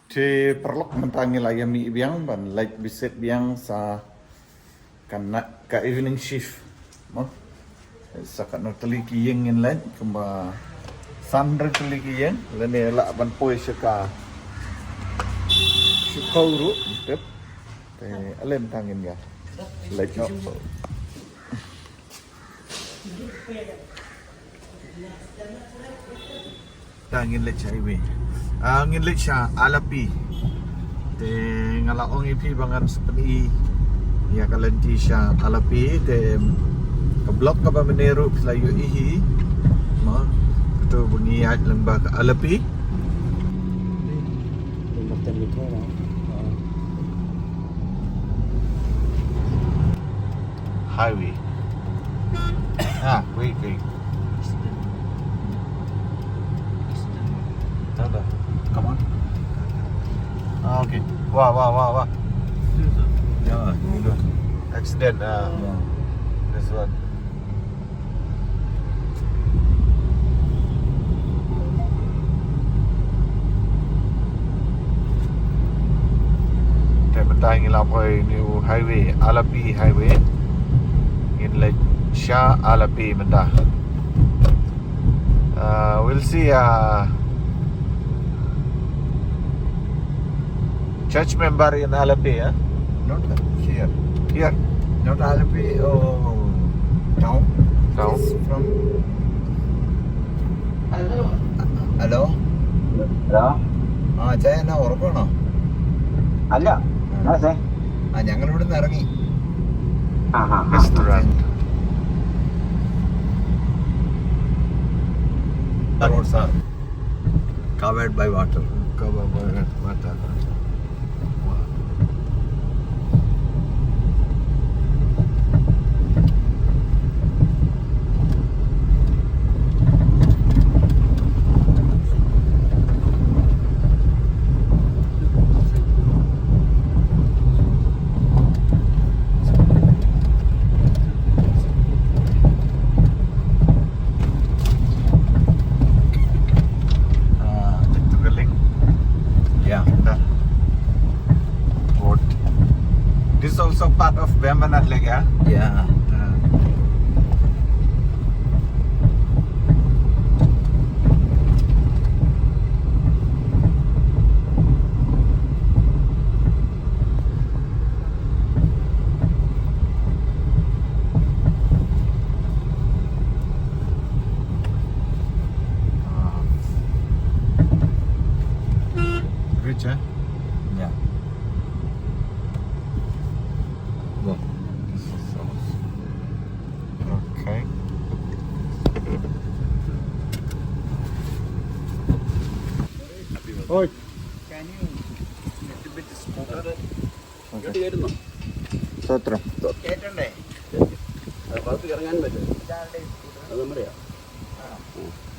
Thì perlok mentangi la yami biang ban like visit biang sa kana ka evening shift mo sa kana teliki yang in lain kumba sandre teliki yang lene la ban poi ka kauru tep te alem tangin ya like no tangin le highway angin le siya alapi te ngalaong ipi bangan seperti ya kalanti siya alapi te kablok ka ba menero layo ihi ma ito buniyat lang ba ka alapi highway wait Tada. Come on. Okay. Wah. Yeah, gitu. Accident. This one. Tayo ngilapay new highway, Alapi highway. Inlet siya Alapi menda. We'll see church member in Alapi, huh? Not here. Here. Not Alapi. Oh, town. Town. It's from. Hello. Hello ചായ എന്നാ ഉറപ്പാണോ? അല്ല ഞങ്ങൾ ഇവിടുന്ന് ഇറങ്ങി. Restaurant. Roads are covered by water. Covered by water. This is also part of Bambanat Lake, yeah? Yeah. Rich, eh? Yeah. Go. Okay. Oi. Can you little bit smoother? Okay. Sotram. കേട്ടണ്ടേ?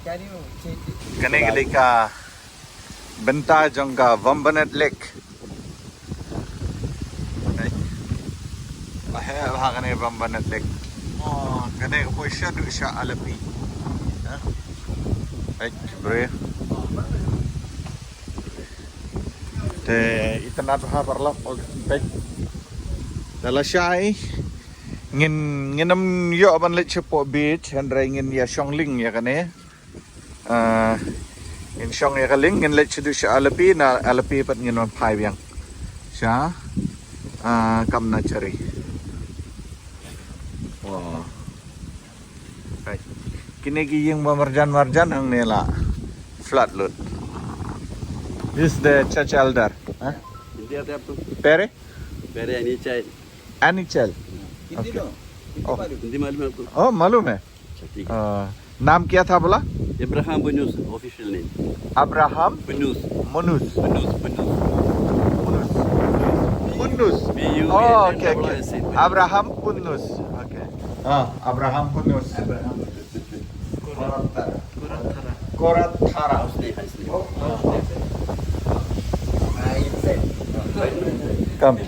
Can you change it? Kanigili ka benta jangka Bambanat Lake. Okay. Bahaya kani Bambanat Lake. Oh, kani ko siya do siya Alapi. Ha? Ay, bre. Te itanat ha parla og pek. Dala siya ay nginam yo ban le po beach handra ngin ya Shongling ya kani. In Shong ya kaling ngin le du siya Alapi na Alapi pat nginon pai biang. Siya kam na cari. Wow. Right. Kini giyeng marjan ang nila flat load. This is the church elder. Huh? Pere? Pere Anichai. Anichel. Hindi low. Oh. Hindi मालूम है आपको? Oh, मालूम है. अच्छा ठीक है. नाम क्या था बोला? Abraham Bunus, official name. Abraham Bunus. Munus. Bunus. Munus. B-U-N-N-U-S. Oh, okay. Abraham Punus. Okay. Abraham Punus. Korathara. Come.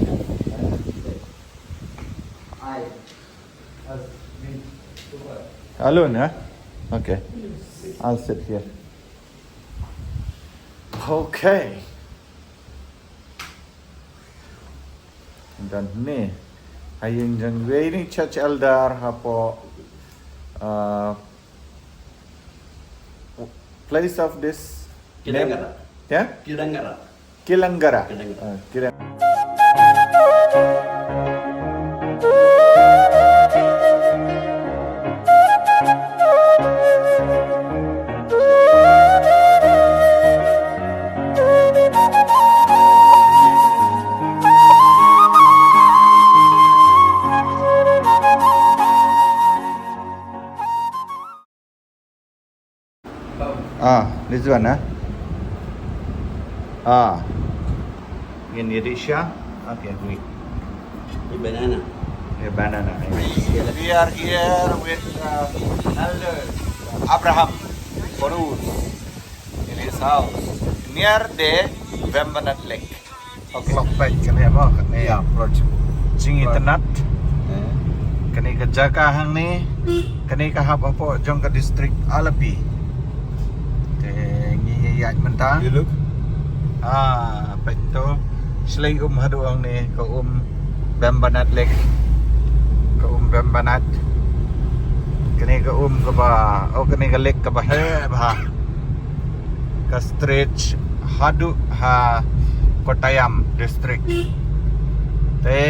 Alone, huh? Okay. I'll sit here. Okay. dan ni hayang jang ini church elder hapo place of this Kilanggara. ya Kilanggara. Kilanggara. Kilanggara. This one, in Indonesia. Okay, wait. Ini banana. Yeah, banana. We are here with Elder Abraham Borus in his house near the Vembanat Lake. Okay. Lokpet kani mo kani approach. Singi tenat. Kani kajaka hang ni kani kahap apa jong ka district Alapi. Yat mentang. You look? Pento Slay haduang ni ka Bembanat Lake. Ka Bembanat. Kani ka ka ba o kani ka lake ka ba he ba. Ka stretch hadu ha Kottayam district. Te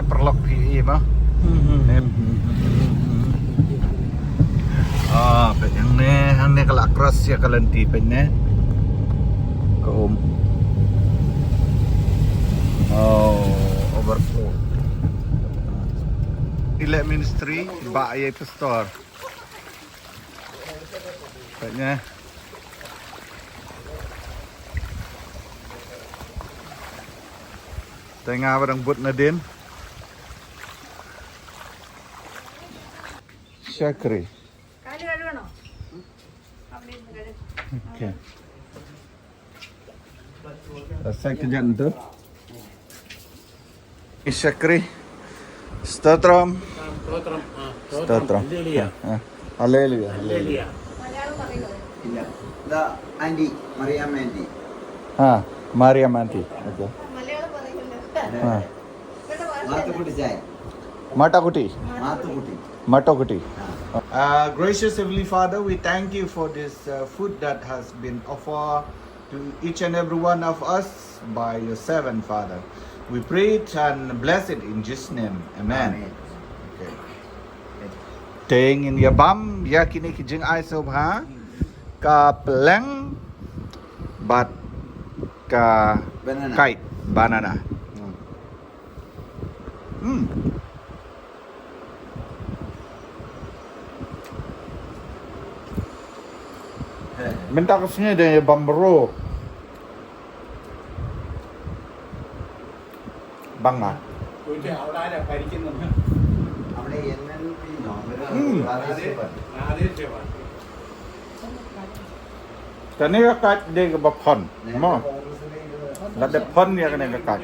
perlok pi mo. Yang ni kalau cross ya kalanti penye. Overflow. Ila ministry ba ay pastor. Penye. Tengah barang but na din. Syakri. Okay. Saya kejap tu. Syakri. Stotram. Stotram. Haleluya. ഇല്ല ഇതാ aunty Mariyamma aunty Maria Manti. Okay. Mathukutty ചായ Matakuti. Mathukutty Matakuti. Gracious Heavenly Father, we thank you for this food that has been offered to each and every one of us by your servant, Father. We pray it and bless it in Jesus' name. Amen. Okay. Ting in your bum, ya kini kijing ay sobha, ka peleng, bat ka Banana. kite, banana. Minta kesini deh bambro. Bangga. അവിടെ NNP നോ Kani ka kat de ka bapon. Mo. Lada pon ya kani ka kat.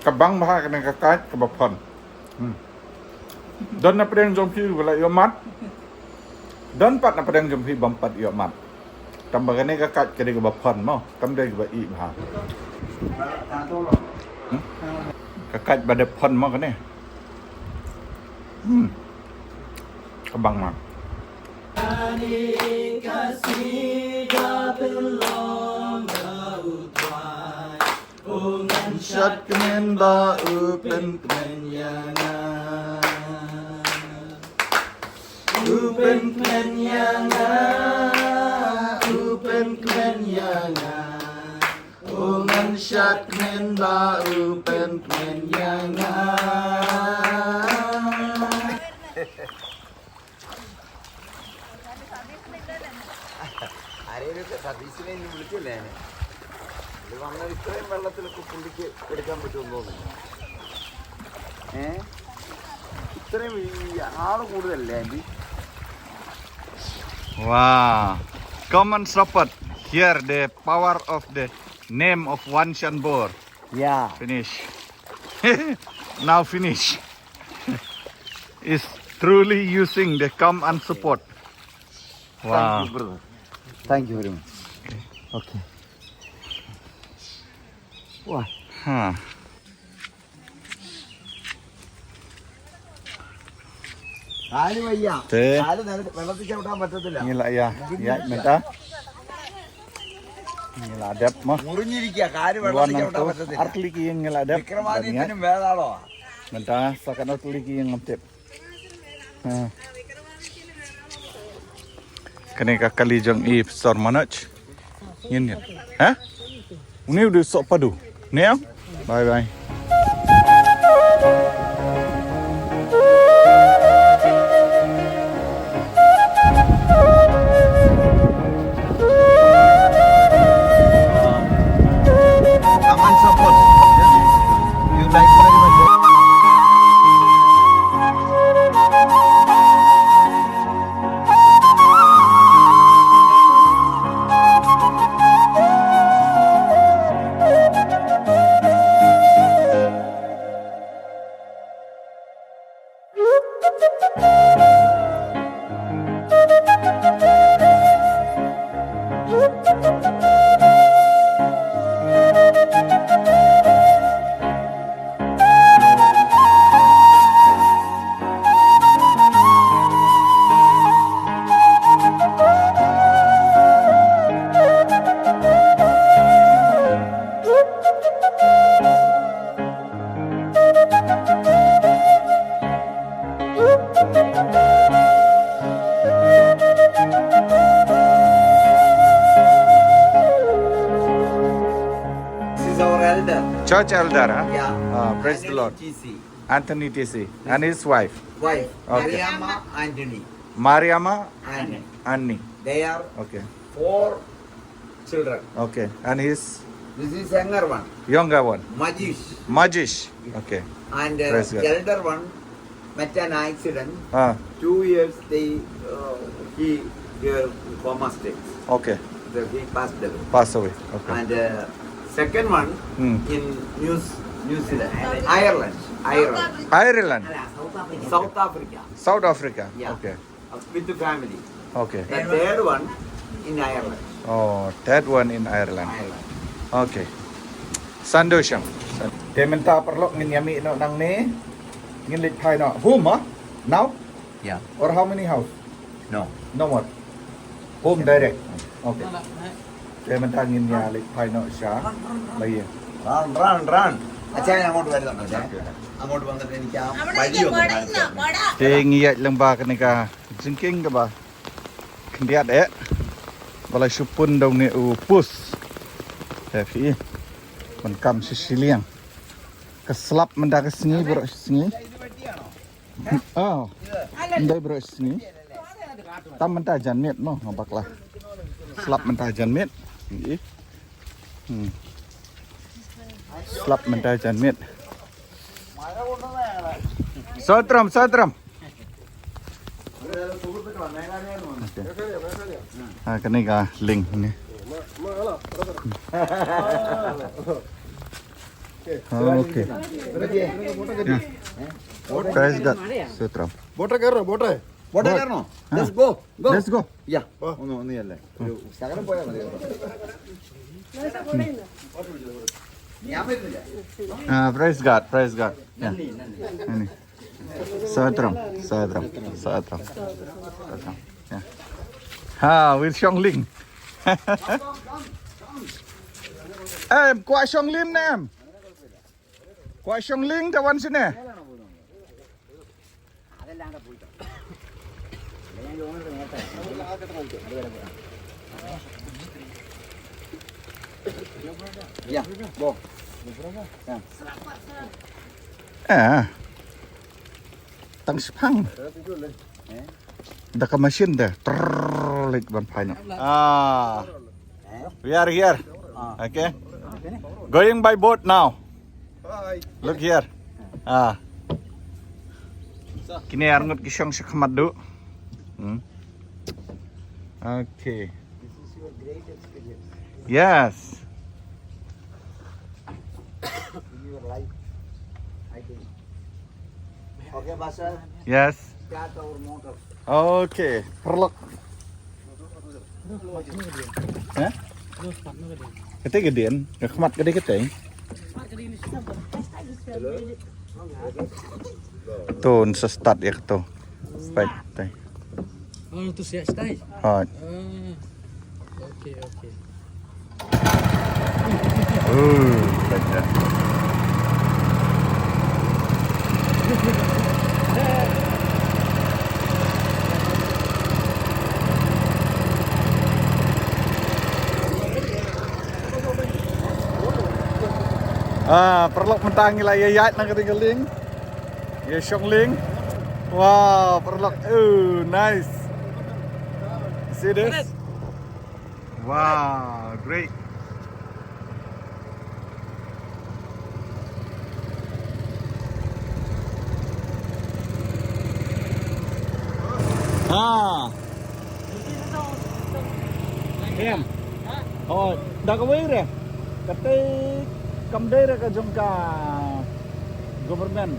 Kabang baha kani ka kat ka bapon. Don na pedang jompi wala yo mat. Don pat na pedang jompi bampat yo mat. Tambah kani ka kat kani ka bapon mo. Kam de ka ba i baha. Kakat pada pon mo kani. Kabang mat. Syat kemen ba upen kemen yangan Upen kemen yangan Upen kemen yangan Ungan syat kemen ba upen kemen yangan ആരെയൊക്കെ സർവീസിനെ ഇനി വിളിച്ചില്ലേ ഇത് വന്നാൽ ഇത്രയും വെള്ളത്തിലൊക്കെ പുള്ളിക്ക് എടുക്കാൻ പറ്റുമെന്ന് തോന്നുന്നു ഇത്രയും ആള് കൂടുതലല്ലേ anti Wow. Come and support. Here the power of the name of Wan Shanbor. Yeah Finish. Now finish. Is truly using the come and support. Wow. Brother thank you very much okay Huh. കാല് വയ്യ. Te. കാല് വെള്ളത്തിൽ ചവിട്ടാൻ പറ്റത്തില്ല. Ini lah ya. Ya, minta. Ini lah adab mah. മുറിഞ്ഞിരിക്കുക. കാല് Luar വെള്ളത്തിൽ nang ചവിട്ടാൻ tu. പറ്റത്തില്ല. Artliki yang ngeladap. വിക്രമാദിത്യനും വേതാളോ. Minta sakan artliki yang ngetip. Kene kakali jang i besar manaj. Ini. Hah? Ini udah sok padu. Ni ya? Bye bye. Aman support. You like very much. This is our elder. Church elder, huh? Yeah. Praise the Lord. TC. Anthony TC and his wife, Wife. Okay. Mariama Anthony. Mariama And Anni. they are Okay, 4 children. okay. And his This is younger one. younger one, Majish. Majish. Okay. And Praise God. elder one met an accident. Ah, 2 years he coma state. okay. He passed away. Pass away. Okay. And second one Hmm. in New Zealand, Ireland, Ireland, South Africa, South Africa. Yeah. Okay. with the family. Okay. The third one in Ireland. Oh, that one in Ireland. Okay. Sandosham. Dia minta perlu nginyami no nang ni. Ngilit pai no. Home ah? Now? Yeah. Or how many house? No. No more. Home direct. Okay. Dia minta nginyalik pai no siya. Lagi. Run. അച്ഛൻ അങ്ങോട്ട് വരുന്നുണ്ടോ അച്ഛൻ? അങ്ങോട്ട് വന്നിട്ട് എനിക്ക് ആ വഴി ഒന്ന് കാണിച്ചു തരണം. Dia ngiyat lang ba kanika jingking ka ba? Kendiat balai supun daw ni upus. Tapi man kam sisiliang. Keslap menda ke sini bro sini. Oh. Ndai bro sini. Tam menta janmet no ngabaklah. Slap menta janmet. Ini. Slap menta janmet. Satram. Kanika link ni. Okay. Praise God. Satram. ബോട്ടെ കയറണോ ബോട്ടെ ബോട്ടെ കയറണോ? Let's go. Let's go. Yeah. ഒന്ന് അല്ലേ ഒരു ശകലം പോയാൽ മതി. ഞാൻ വരുന്നില്ല. Praise God. Yeah. Ini. Satram. Yeah. Ha, with Xiong Ling. Kuat Xiong Lim nem. Kuat Xiong Ling tawan sini. Yeah. Go. Tang sepang. Dah ke mesin dah. Terlik ban pai no. We are here. Okay. Going by boat now. Look here. Kini arngut kisong sa kamadu. Okay. This is your great experience Yes. in your life, I think. Okay, Basal, Yes. start our motor. Okay. Perlok. Hah? Kete gedean, kemat gede kete. Tuh, sa start ya to. Baik, tay. Oh, tu siap stay. Hot. Okey, okey. Baik dah. Perlok mentangi lah yayat nak ketinggaling. Ya Shongling. Wow, perlok. Nice. See this? Wow, great. Em. Oh, dah kawin dah. Kata kamdai dah ke jongka government.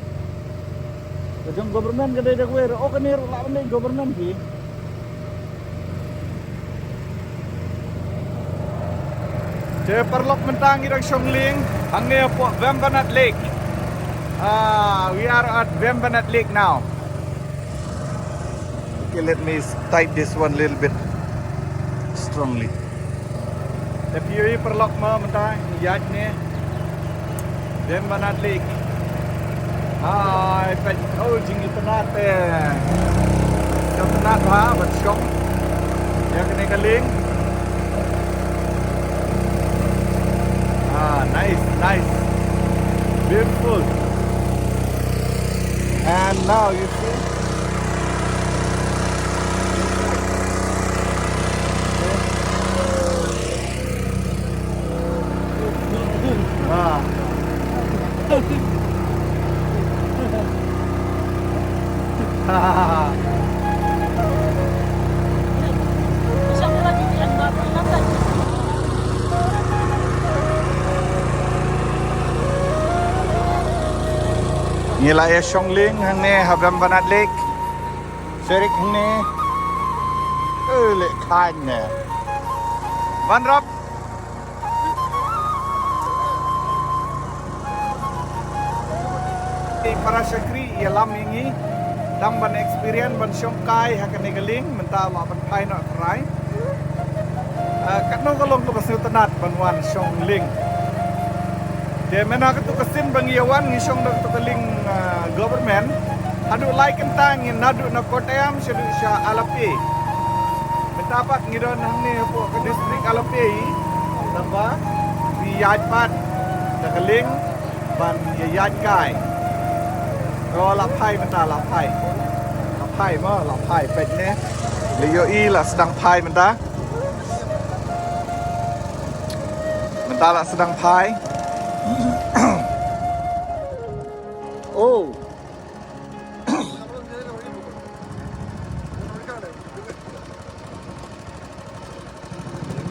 Ke jong government kadai dah kawin. Oh, kanir lah ni government ki. Je perlok mentang irang Shongling, hangne po Vembanat Lake. We are at Vembanat Lake now. Okay, let me tight this one a little bit strongly. Tapi ini perlok mentang yat ni Vembanat Lake. Pen jing internet internet ha, bat Shong. Ya kene kaling. Nice, beautiful. And now you see, Nila ya Shongling hang ne Vembanat Lake. Serik hang ne. Lek khan ne. Van Rob. Para syakri ya lam ini dang ban experience ban Shongkai hakan ne galing menta ma ban pai no rai. Kat no kalong tu pasal tenat ban wan Shongling. Dia mana ketu kesin bang Yawan ngisong dak tu keling government adu like kentang in nadu na Kottayam sedu sya Alapi. Betapat ngidon hang ni po ke distrik Alapi namba wi yajpat dak keling ban yaj kai. Ro la pai menta la pai. La pai ma la pai pet ne. Liyo I la sedang pai menta. Menta la sedang pai. Oh.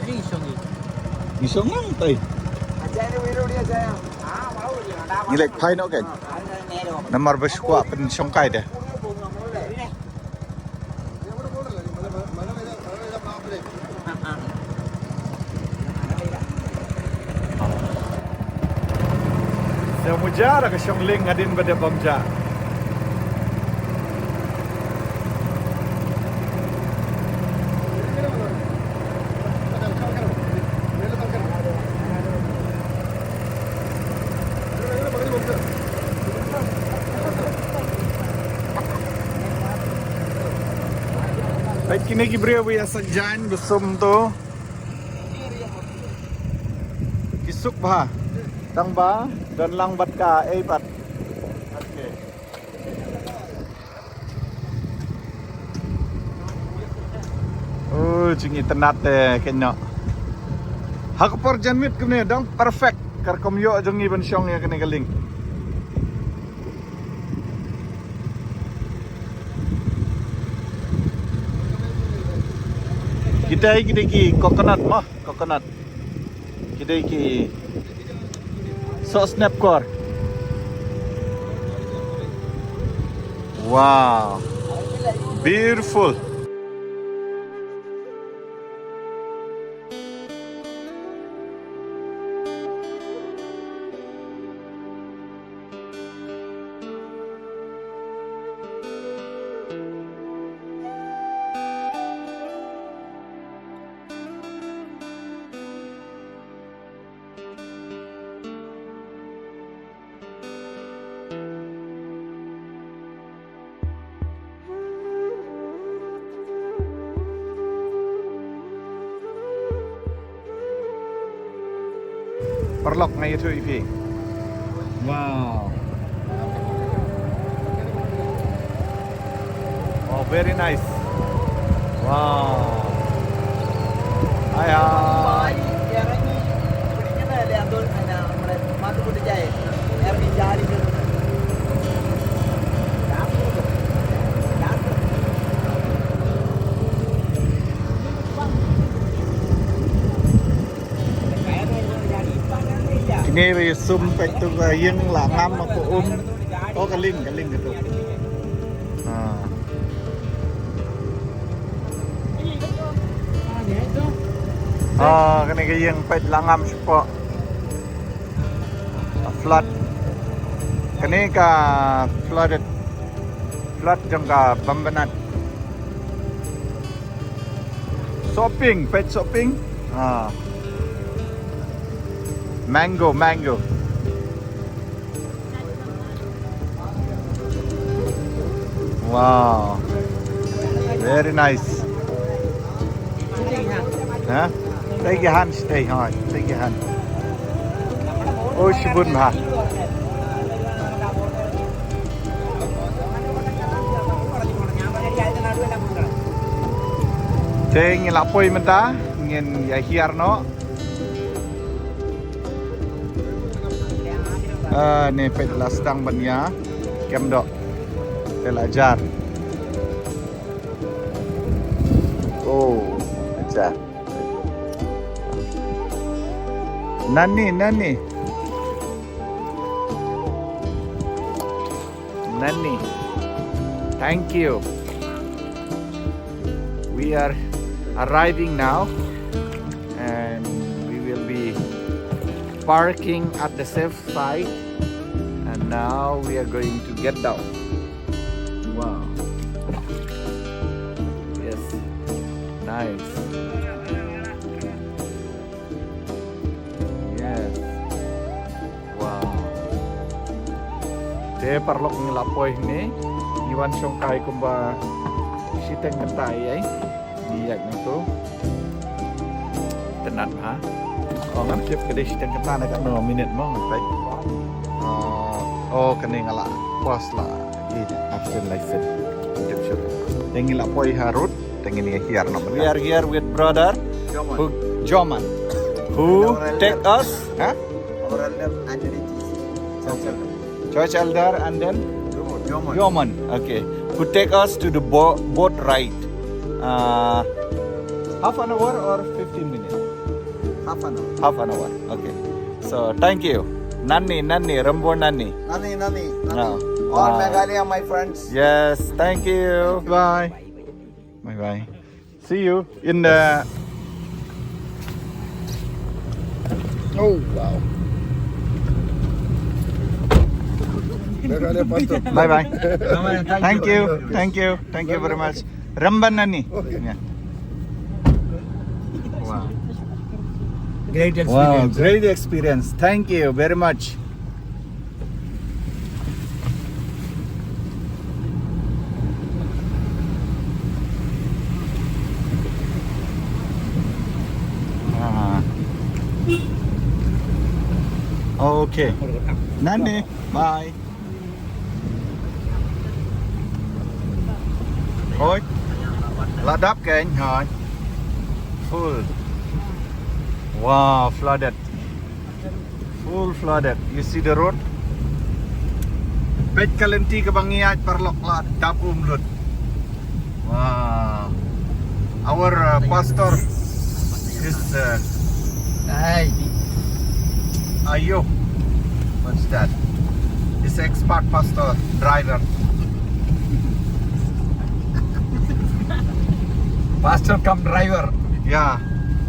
Ini Shong ni. Isong lang tay. Nilek pai no kan. Namar bersyukur pen Shongkai dah. Mujara ke Shongling ngadin pada Bamja. Baik kini kibria we asajan besum tu. Kisuk bah. Tang ba dan lang bat ka bat. Okay. Jingi tenat kenya. Hak por janmit kene dang perfect kar komyo jongi ban syong ya kene galing. Kita ki coconut mah, coconut. Kita ki so snap core. Wow, beautiful. perlok ngay itu ipi. Wow. Oh, very nice. Wow. Hai. Nghe về sum phải tụ yên là ngâm mà phụ có cái linh cái tụ. Cái này cái yên phải là ngâm support. Flood. Cái này cả flood trong cả Bambanat. Shopping, pet shopping. Mango. Wow. Very nice. Huh? Take your hand, stay hard. Take your hand. Oh, shibun ha. Ngin lapoi menta, ngin ya hiar no. Ni petlah sedang benya kem dok belajar. Oh, ajar. Nani. Thank you. We are arriving now and we will be parking at the safe side, and now we are going to get down. Wow. Yes. Nice. Yes. Wow. Te parlok ngelapoy ni iwan songkai kumba siteng kentai ay diyak nito tenat ha. Ngam chụp cái đây trên kita nak no minute mo phải. Cái này ngala pause lah. After life it. Chụp. Tengi la poi harut, tengi ni here no. We are here with brother Joman. Who take us? Huh? Our elder Anthony Church elder and then Joman. Okay. Who take us to the boat ride? Half an hour or 15 minutes? Half an hour. Half an hour. Okay. So thank you. Nani, Rambo Nani. Nani. No. All Meghalaya, my friends. Yes, thank you. Bye. Bye. See you in the. Oh wow. Bye. Thank you very much. Ramban Nani. Yeah. Wow. Great experience. Wow, great experience. Thank you very much. Okay. Nani, bye. Thôi, là đáp kênh rồi. Full. Wow, flooded. Full flooded. You see the road? Pet kalenti kebangiat perlok lah dapum lut. Wow. Our pastor is Ayo. What's that? He's expert pastor driver. Pastor come driver. Yeah,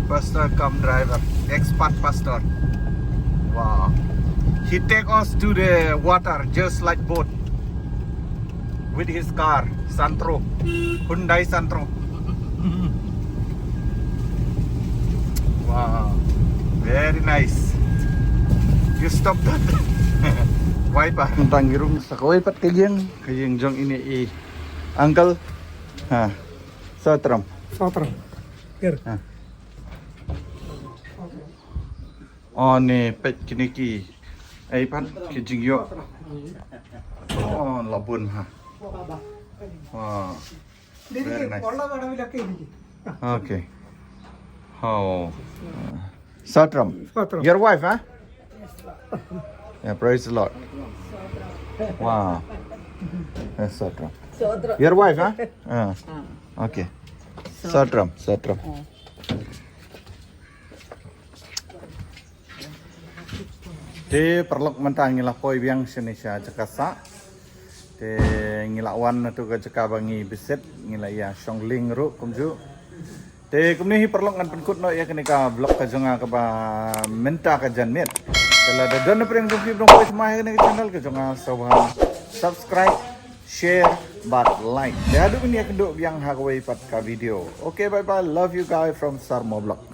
pastor come driver, expert pastor. Wow. He take us to the water just like boat with his car, Santro, Hyundai Santro. Wow, very nice. You stop that. Wiper. Tanggirung sa kawipat kayang jong ini Uncle. Ha. Sotram. Sotram. Here. Oh ni pet kiniki. Pan kijing yo. Oh labun ha. Wow. Very nice. Okay. Oh. Satram. Your wife, huh? Yeah, praise the Lord. Wow. That's Satram. Your wife, huh? Okay. Satram. Te perlok mentang ngila poi biang sini sya cakasa. Te ngila wan tu ke cakabangi beset ngila ya shongling ru kumju. Te kumni hi perlok ngan penkut no ya kenika blog ka jonga ka ba menta ka janmet. Kalau ada don preng jumpi dong poi semua ke channel ke jonga sawan subscribe, share, but like. Te adu ni akendo biang hagway pat ka video. Okay, bye bye. Love you guys from Sarmo Blog.